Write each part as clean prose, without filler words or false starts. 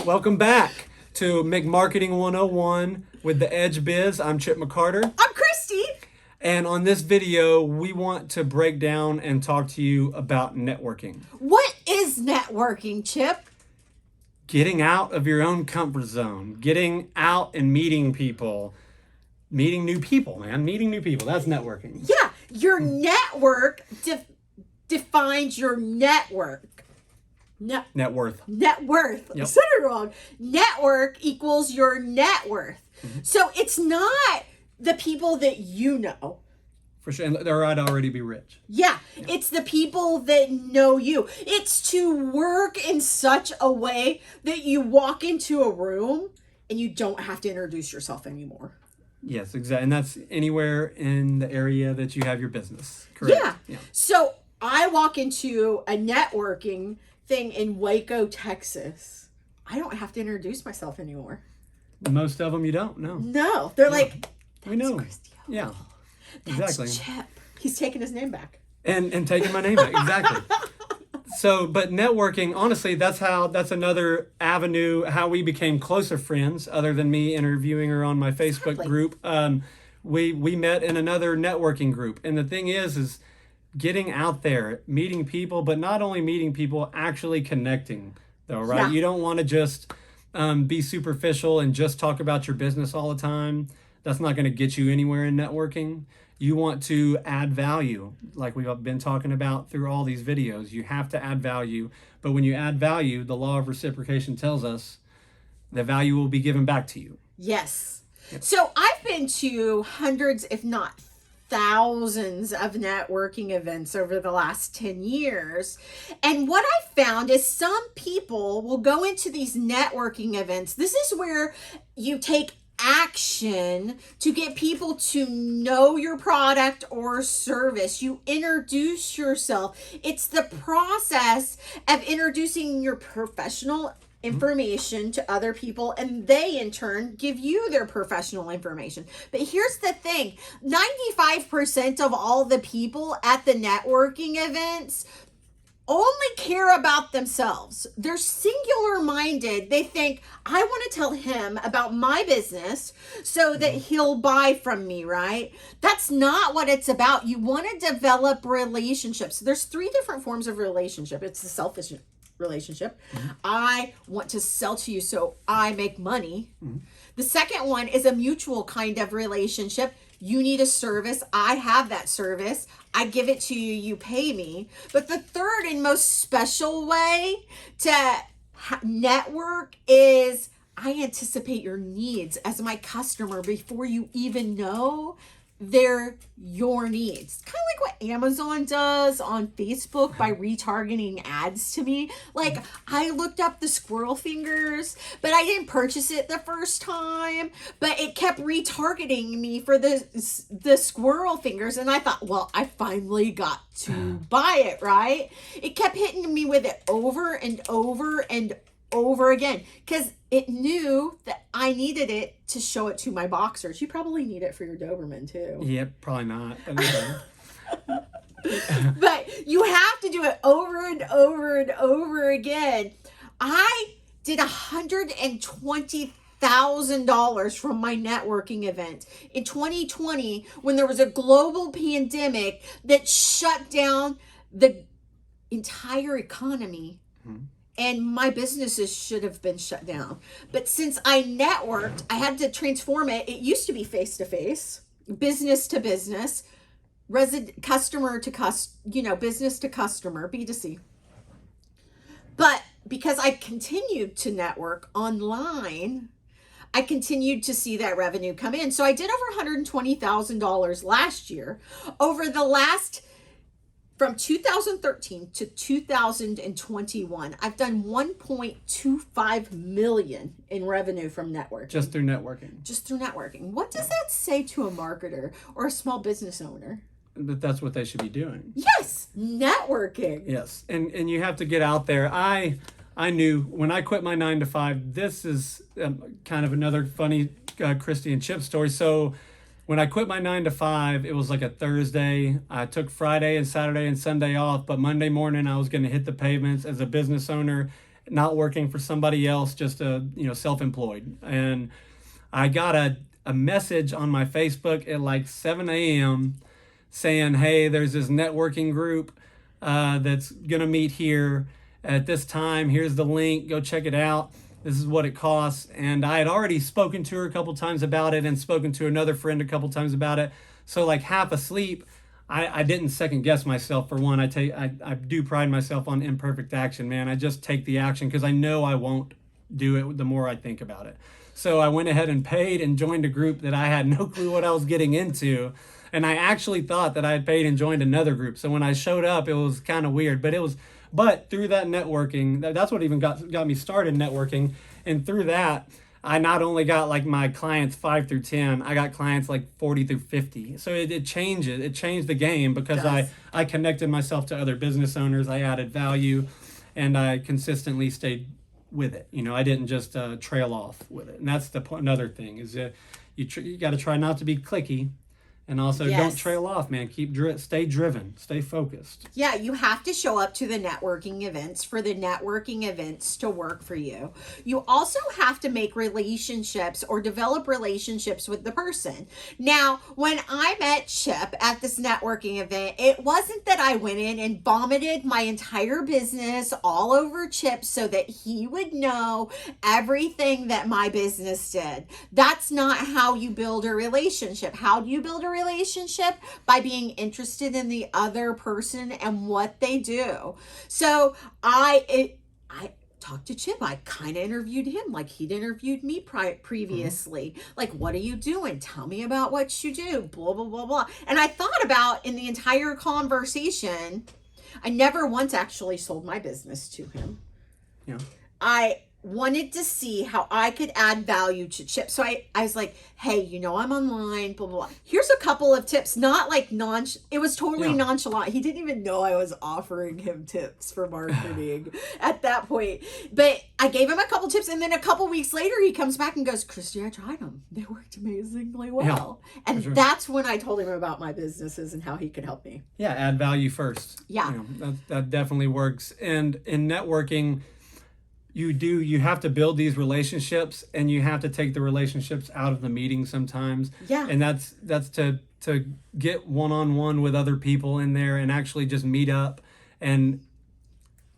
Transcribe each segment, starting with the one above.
Welcome back to McMarketing 101 with the Edge Biz. I'm Chip McCarter. I'm Christy. And on this video, we want to break down and talk to you about networking. What is networking, Chip? Getting out of your own comfort zone, getting out and meeting people, meeting new people, man. Meeting new people. That's networking. Yeah, your network defines your network. Net worth. Net worth. Yep. I said it wrong. Network equals your net worth. Mm-hmm. So it's not the people that you know. For sure. And or I'd already be rich. Yeah, it's the people that know you. It's to work in such a way that you walk into a room and you don't have to introduce yourself anymore. Yes, exactly. And that's anywhere in the area that you have your business. Correct. Yeah. So I walk into a networking thing in Waco, Texas. I don't have to introduce myself anymore. Most of them you don't. No, they're like, we know. Christy. Yeah, That's exactly. Chip. He's taking his name back. And taking my name back. Exactly. So, but networking, honestly, that's another avenue how we became closer friends. Other than me interviewing her on my Facebook group, we met in another networking group. And the thing is getting out there, meeting people, but not only meeting people, actually connecting, though, right? Yeah. You don't want to just be superficial and just talk about your business all the time. That's not going to get you anywhere in networking. You want to add value, like we've been talking about through all these videos. You have to add value. But when you add value, the law of reciprocation tells us the value will be given back to you. Yes. Yep. So I've been to hundreds, if not thousands of networking events over the last 10 years. And what I found is some people will go into these networking events. This is where you take action to get people to know your product or service. You introduce yourself. It's the process of introducing your professional information to other people, and they in turn give you their professional information. But here's the thing, 95% of all the people at the networking events only care about themselves. They're singular minded. They think, I want to tell him about my business so that he'll buy from me, right? That's not what it's about. You want to develop relationships. There's 3 different forms of relationship. It's the selfish relationship. Mm-hmm. I want to sell to you so I make money. Mm-hmm. The second one is a mutual kind of relationship. You need a service. I have that service. I give it to you. You pay me. But the third and most special way to network is I anticipate your needs as my customer before you even know they're your needs. Kind of like what Amazon does on Facebook by retargeting ads to me. Like, I looked up the squirrel fingers, but I didn't purchase it the first time, but it kept retargeting me for the squirrel fingers. And I thought, well, I finally got to buy it, right? It kept hitting me with it over and over and over again because it knew that I needed it to show it to my boxers. You probably need it for your Doberman too. Yeah, probably not. But you have to do it over and over and over again. I did $120,000 from my networking event in 2020 when there was a global pandemic that shut down the entire economy. Mm-hmm. And my businesses should have been shut down. But since I networked, I had to transform it. It used to be face-to-face, business to business, customer to business to customer, B2C. But because I continued to network online, I continued to see that revenue come in. So I did over $120,000 last year. Over the last from 2013 to 2021, I've done 1.25 million in revenue from networking. Just through networking. Just through networking. What does that say to a marketer or a small business owner? But that's what they should be doing. Yes, networking. Yes, and you have to get out there. I knew when I quit my 9-to-5. This is kind of another funny Christy and Chip story. So when I quit my 9-to-5, it was like a Thursday. I took Friday and Saturday and Sunday off, but Monday morning I was going to hit the pavements as a business owner. not working for somebody else, just self-employed. And I got a message on my Facebook at like 7 a.m. saying, hey, there's this networking group that's going to meet here at this time. Here's the link. Go check it out. This is what it costs. And I had already spoken to her a couple times about it and spoken to another friend a couple times about it. So like half asleep, I didn't second guess myself. For one, I do pride myself on imperfect action, man. I just take the action because I know I won't do it the more I think about it. So I went ahead and paid and joined a group that I had no clue what I was getting into. And I actually thought that I had paid and joined another group. So when I showed up, it was kind of weird, but through that networking, that's what even got me started networking. And through that, I not only got like my clients 5 through 10, I got clients like 40 through 50. So it changes. It changed the game because I connected myself to other business owners. I added value, and I consistently stayed with it. I didn't just trail off with it. And that's another thing is that you got to try not to be cliquey. And also, don't trail off, man. Stay driven, stay focused. Yeah, you have to show up to the networking events for the networking events to work for you. You also have to make relationships or develop relationships with the person. Now, when I met Chip at this networking event, it wasn't that I went in and vomited my entire business all over Chip so that he would know everything that my business did. That's not how you build a relationship. How do you build a relationship? By being interested in the other person and what they do. So I talked to Chip. I kind of interviewed him like he'd interviewed me previously. Like, what are you doing? Tell me about what you do. Blah, blah, blah, blah. And I thought about in the entire conversation, I never once actually sold my business to him. Yeah. I wanted to see how I could add value to Chip. So I was like, hey, I'm online, blah, blah, blah. Here's a couple of tips, not like it was totally nonchalant. He didn't even know I was offering him tips for marketing at that point. But I gave him a couple tips, and then a couple weeks later, he comes back and goes, Christy, I tried them. They worked amazingly well. Yeah, and that's when I told him about my businesses and how he could help me. Yeah, add value first. Yeah. That definitely works. And in networking, you have to build these relationships, and you have to take the relationships out of the meeting sometimes. Yeah. And that's to get one-on-one with other people in there and actually just meet up and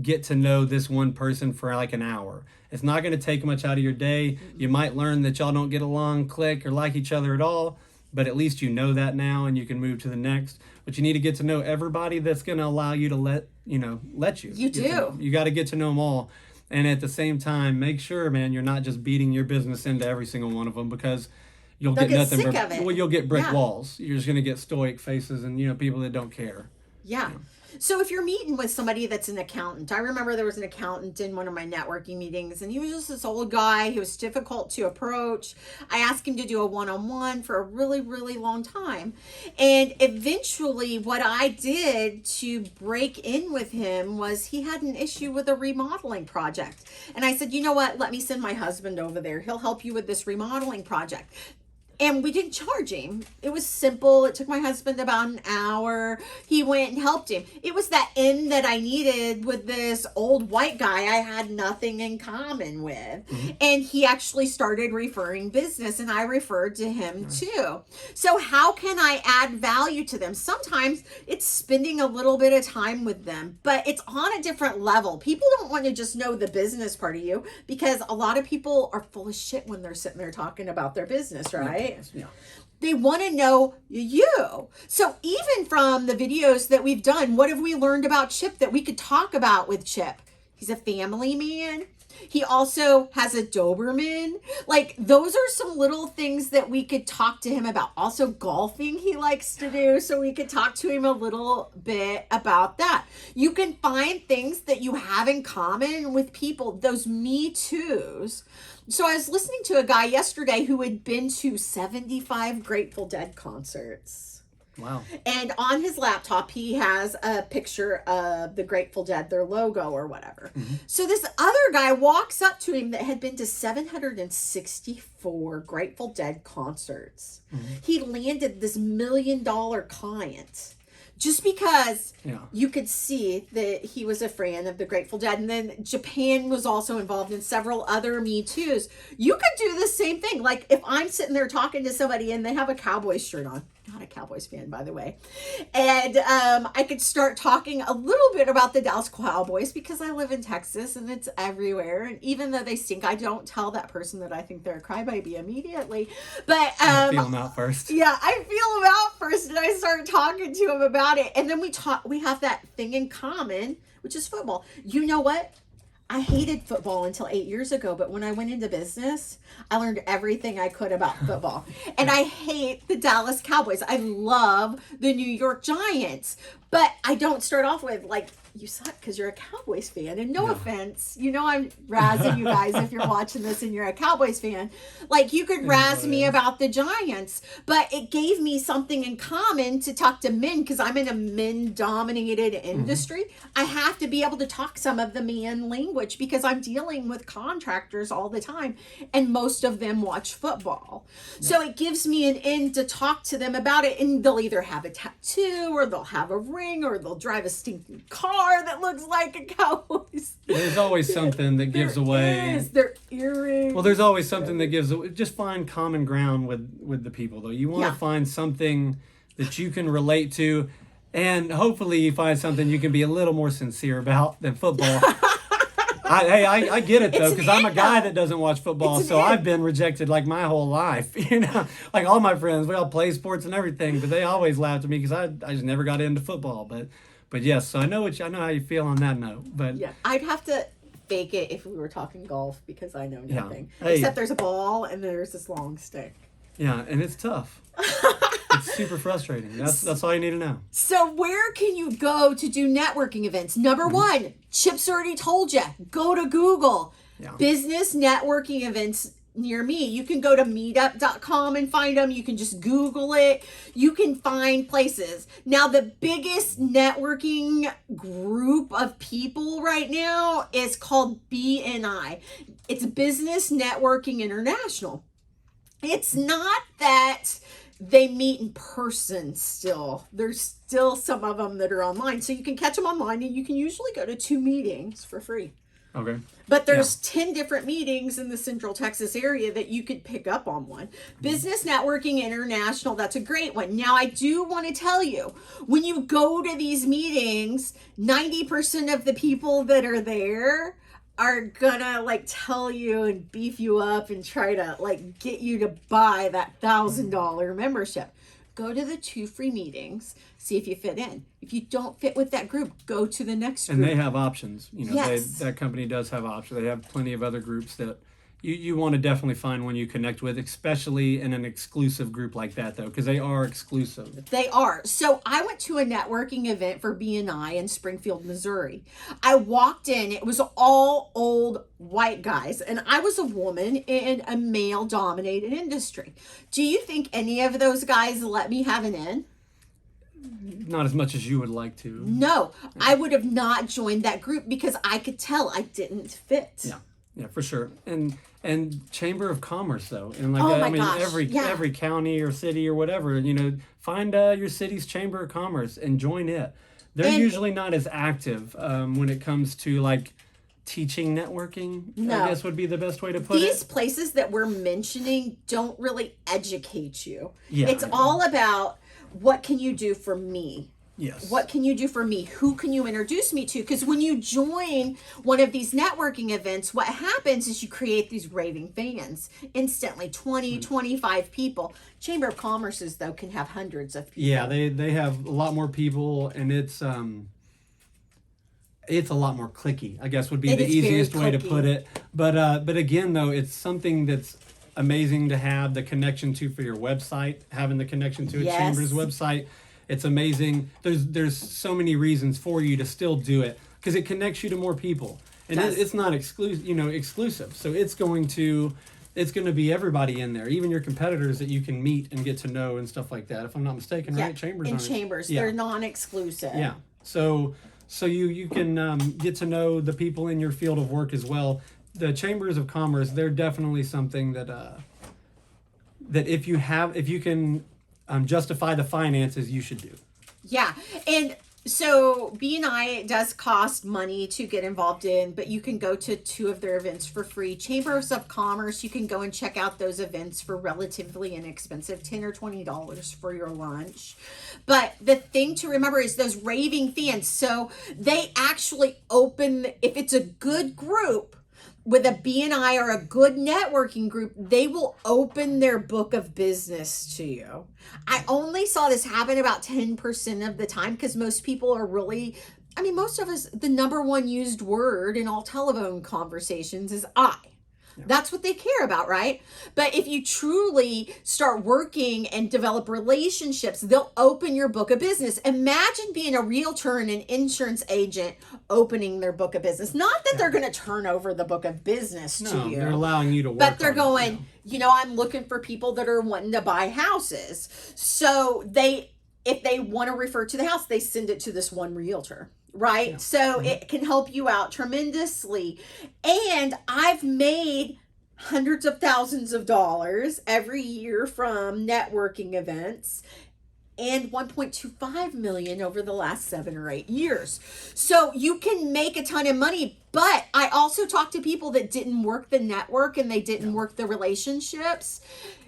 get to know this one person for like an hour. It's not going to take much out of your day. You might learn that y'all don't get along, click, or like each other at all, but at least you know that now and you can move to the next. But you need to get to know everybody that's going to allow you to let you. You do. You got to get to know them all. And at the same time, make sure, man, you're not just beating your business into every single one of them, because you'll get nothing sick of it. Well, you'll get brick walls. You're just going to get stoic faces and people that don't care. Yeah. So if you're meeting with somebody that's an accountant, I remember there was an accountant in one of my networking meetings, and he was just this old guy. He was difficult to approach. I asked him to do a one-on-one for a really, really long time. And eventually what I did to break in with him was he had an issue with a remodeling project. And I said, you know what? Let me send my husband over there. He'll help you with this remodeling project. And we didn't charge him. It was simple. It took my husband about an hour. He went and helped him. It was that in that I needed with this old white guy I had nothing in common with. Mm-hmm. And he actually started referring business, and I referred to him too. So how can I add value to them? Sometimes it's spending a little bit of time with them, but it's on a different level. People don't want to just know the business part of you, because a lot of people are full of shit when they're sitting there talking about their business, right? Yeah. They want to know you. So even from the videos that we've done, what have we learned about Chip that we could talk about with Chip? He's a family man. He also has a Doberman. Like, those are some little things that we could talk to him about. Also, golfing he likes to do, so we could talk to him a little bit about that. You can find things that you have in common with people, those Me Too's. So I was listening to a guy yesterday who had been to 75 Grateful Dead concerts. Wow. And on his laptop, he has a picture of the Grateful Dead, their logo or whatever. Mm-hmm. So this other guy walks up to him that had been to 764 Grateful Dead concerts. Mm-hmm. He landed this $1 million client just because Yeah. you could see that he was a fan of the Grateful Dead. And then Japan was also involved in several other Me Too's. You could do the same thing. Like if I'm sitting there talking to somebody and they have a Cowboys shirt on, not a Cowboys fan, by the way, and I could start talking a little bit about the Dallas Cowboys because I live in Texas and it's everywhere. And even though they stink, I don't tell that person that I think they're a crybaby immediately. But Feel them out first. yeah, I feel them out first, and I start talking to him about it, and then we have that thing in common, which is football. You know what? I hated football until 8 years ago, but when I went into business, I learned everything I could about football. And I hate the Dallas Cowboys. I love the New York Giants, but I don't start off with like, you suck because you're a Cowboys fan. And no offense, you know I'm razzing you guys if you're watching this and you're a Cowboys fan. Like you could razz me about the Giants, but it gave me something in common to talk to men because I'm in a men-dominated industry. I have to be able to talk some of the man language because I'm dealing with contractors all the time, and most of them watch football. So it gives me an in to talk to them about it, and they'll either have a tattoo or they'll have a ring or they'll drive a stinking car that looks like a Cowboys. There's always something that gives away. Their earrings. Well, there's always something that gives away. Just find common ground with the people, though. You want to find something that you can relate to, and hopefully you find something you can be a little more sincere about than football. I get it, though, because I'm a guy that doesn't watch football, so I've been rejected like my whole life. You know, like all my friends, we all play sports and everything, but they always laughed at me because I just never got into football. But yes, so I know how you feel on that note. But yeah, I'd have to fake it if we were talking golf because I know nothing. Hey. Except there's a ball and there's this long stick. Yeah, and it's tough. It's super frustrating. That's all you need to know. So where can you go to do networking events? Number one, Chip's already told you. Go to Google. Yeah. Business networking events near me. You can go to meetup.com and find them. You can just Google it. You can find places. Now, the biggest networking group of people right now is called BNI. It's Business Networking International. It's not that they meet in person still. There's still some of them that are online. So you can catch them online, and you can usually go to 2 meetings for free. Okay. But there's 10 different meetings in the Central Texas area that you could pick up on one. Business Networking International, that's a great one. Now, I do want to tell you, when you go to these meetings, 90% of the people that are there are gonna like tell you and beef you up and try to like get you to buy that $1,000 membership. Go to the 2 free meetings, see if you fit in. If you don't fit with that group, go to the next group. And they have options. You know, Yes. that company does have options. They have plenty of other groups that you want to definitely find one you connect with, especially in an exclusive group like that, though, because they are exclusive. They are. So I went to a networking event for BNI in Springfield, Missouri. I walked in, it was all old white guys, and I was a woman in a male-dominated industry. Do you think any of those guys let me have an in? Not as much as you would like to. No, I would have not joined that group because I could tell I didn't fit. Yeah, for sure. And Chamber of Commerce, though, and like Oh my I mean, gosh, every county or city or whatever, you know, find your city's Chamber of Commerce and join it. They're usually not as active when it comes to like teaching networking. No. I guess would be the best way to put These it. places that we're mentioning don't really educate you. Yeah, It's all about what can you do for me? Yes. What can you do for me? Who can you introduce me to? Because when you join one of these networking events, what happens is you create these raving fans instantly, 20, 25 people. Chamber of Commerce's, though, can have hundreds of people. Yeah, they have a lot more people, and it's a lot more clicky, I guess would be It the is very easiest way to clicky. put it. But again, though, it's something that's amazing to have the connection to for your website, having the connection to a Yes. chamber's website. It's amazing. There's so many reasons for you to still do it because it connects you to more people, and Does. it's not exclusive. So it's going to be everybody in there, even your competitors that you can meet and get to know and stuff like that. If I'm not mistaken, right? Chambers. In aren't- Chambers. Yeah. They're non-exclusive. Yeah. So you can get to know the people in your field of work as well. The Chambers of Commerce, they're definitely something that if you can justify the finances, you should do. Yeah. And so BNI does cost money to get involved in, but you can go to 2 of their events for free. Chambers of Commerce, you can go and check out those events for relatively inexpensive, $10 or $20 for your lunch. But the thing to remember is those raving fans. So they actually open, if it's a good group, with a BNI or a good networking group, they will open their book of business to you. I only saw this happen about 10% of the time because most people are really, I mean, most of us, the number one used word in all telephone conversations is I. That's what they care about, right? But if you truly start working and develop relationships, they'll open your book of business. Imagine being a realtor and an insurance agent opening their book of business. Not that they're going to turn over the book of business to you. They're allowing you to work. But they're going, I'm looking for people that are wanting to buy houses. So if they want to refer to the house, they send it to this one realtor. Right? Yeah. So it can help you out tremendously. And I've made hundreds of thousands of dollars every year from networking events, and 1.25 million over the last 7 or 8 years. So you can make a ton of money. But I also talk to people that didn't work the network and they didn't work the relationships,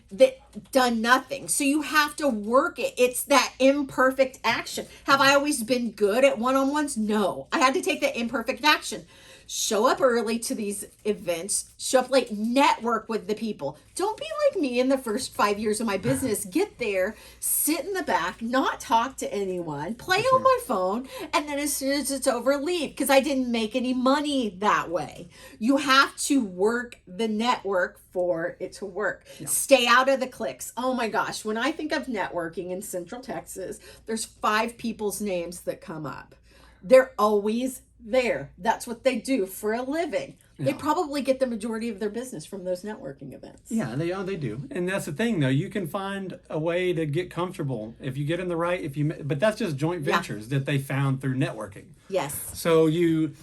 that done nothing. So you have to work it. It's that imperfect action. Have I always been good at one-on-ones? No. I had to take that imperfect action. Show up early to these events, show up late, network with the people. Don't be like me in the first 5 years of my business. Get there, sit in the back, not talk to anyone, play on my phone, and then as soon as it's over, leave, because I didn't make any money that way. You have to work the network for it to work. Yeah. Stay out of the clicks. Oh my gosh, when I think of networking in Central Texas, there's 5 people's names that come up. They're always there. That's what they do for a living. Yeah. They probably get the majority of their business from those networking events. Yeah, they do. And that's the thing, though. You can find a way to get comfortable if you get in the right. But that's just joint ventures that they found through networking. Yes. So you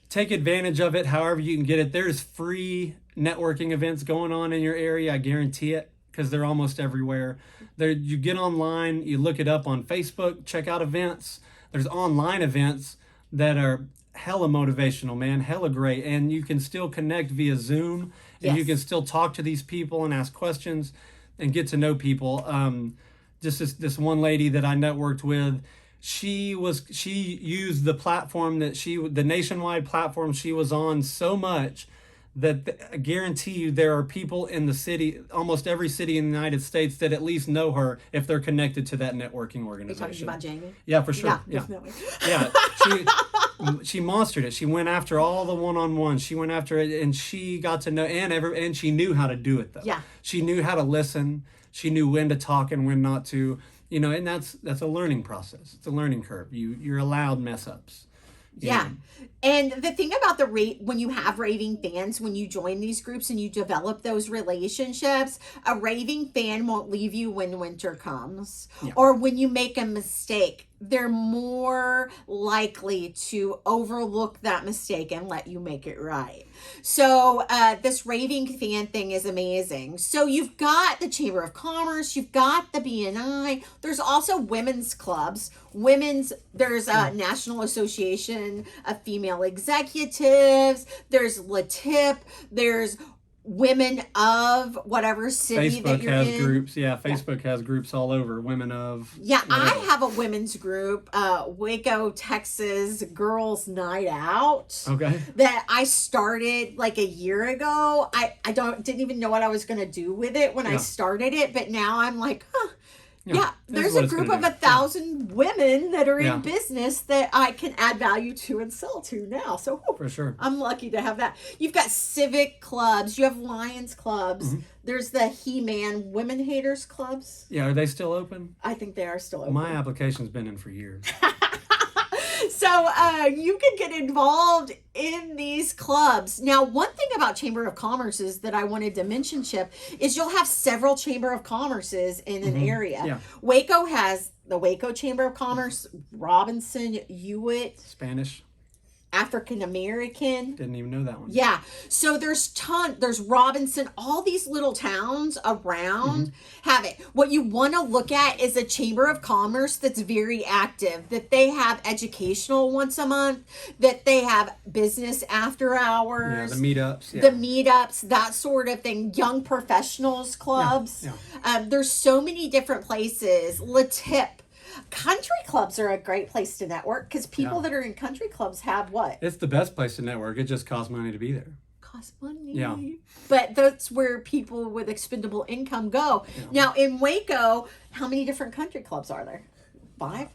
take advantage of it however you can get it. There's free networking events going on in your area. I guarantee it, because they're almost everywhere. You get online, you look it up on Facebook, check out events. There's online events that are hella motivational, man, hella great, and you can still connect via Zoom, and you can still talk to these people and ask questions and get to know people. Just this one lady that I networked with, she used the platform the nationwide platform she was on so much that I guarantee you there are people in the city, almost every city in the United States, that at least know her if they're connected to that networking organization. Are you talking about Jamie? Yeah, for sure. Yeah, definitely. Yeah, she monstered it. She went after all the one-on-ones. She went after it, and she got to know, and she knew how to do it, though. Yeah. She knew how to listen. She knew when to talk and when not to. And that's a learning process. It's a learning curve. You're allowed mess ups. Yeah. And the thing about when you have raving fans, when you join these groups and you develop those relationships, a raving fan won't leave you when winter comes or when you make a mistake. They're more likely to overlook that mistake and let you make it right. So this raving fan thing is amazing. So you've got the Chamber of Commerce, you've got the BNI. There's also women's clubs. There's a National Association of Female Executives. There's LATIP. There's women of whatever city that you're in. Facebook has groups. Yeah, Facebook has groups all over. Women of. Yeah, whatever. I have a women's group, Waco, Texas Girls Night Out. Okay. That I started like a year ago. I didn't even know what I was going to do with it when I started it, but now I'm like, Yeah, there's a group of 1,000 women that are in business that I can add value to and sell to now. So for sure, I'm lucky to have that. You've got civic clubs. You have Lions clubs. Mm-hmm. There's the He-Man Women Haters clubs. Yeah, are they still open? I think they are still open. My application's been in for years. So you can get involved in these clubs. Now, one thing about Chamber of Commerce that I wanted to mention, Chip, is you'll have several Chamber of Commerces in an area. Yeah. Waco has the Waco Chamber of Commerce, Robinson, Hewitt. Spanish. African American. Didn't even know that one. Yeah. So there's Robinson, all these little towns around have it. What you want to look at is a chamber of commerce that's very active, that they have educational once a month, that they have business after hours. Yeah, the meetups. Yeah. The meetups, that sort of thing. Young professionals clubs. Yeah. There's so many different places. Latip. Country clubs are a great place to network because people that are in country clubs have what? It's the best place to network. It just costs money to be there. Costs money. Yeah. But that's where people with expendable income go. Yeah. Now, in Waco, how many different country clubs are there? 5?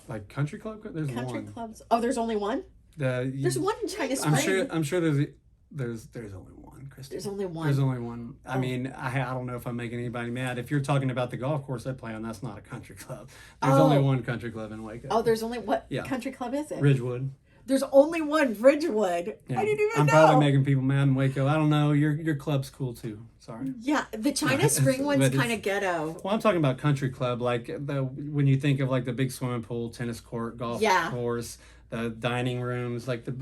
Like country club? There's Country one. clubs. Oh, there's only one? There's one in China Spring. I'm sure there's only one, Christy. There's only one. There's only one. I mean, I don't know if I'm making anybody mad. If you're talking about the golf course I play on, that's not a country club. There's only one country club in Waco. Oh, there's only what country club is it? Ridgewood. There's only one Ridgewood. Yeah. I didn't even I'm know. probably making people mad in Waco. I don't know. Your club's cool too. Sorry. Yeah, the China Spring one's kind of ghetto. Well, I'm talking about country club, like when you think of like the big swimming pool, tennis court, golf course, the dining rooms, like the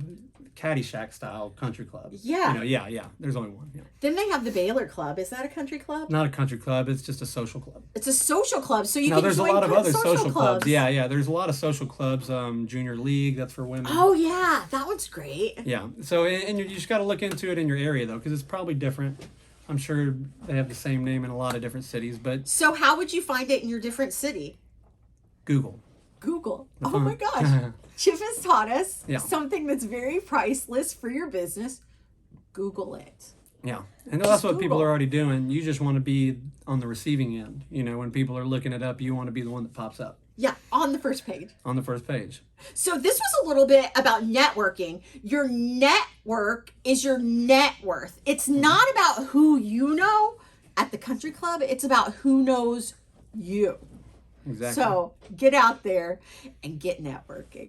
Caddyshack style country club. Yeah. Yeah. There's only one. Yeah. Then they have the Baylor Club. Is that a country club? Not a country club. It's just a social club. It's a social club, so you No, can there's join a lot of other social clubs. Yeah. There's a lot of social clubs. Junior league, that's for women. Oh yeah, that one's great. Yeah. So and you just got to look into it in your area though, because it's probably different. I'm sure they have the same name in a lot of different cities, but So how would you find it in your different city? Google. Google. Oh my gosh. Chip has taught us Yeah. something that's very priceless for your business. Google it. Yeah. And that's what people Google. are already doing. You just want to be on the receiving end. When people are looking it up, you want to be the one that pops up Yeah, on the first page. on the first page. So this was a little bit about networking. Your network is your net worth. It's not about who you know at the country club. It's about who knows you. Exactly. So get out there and get networking.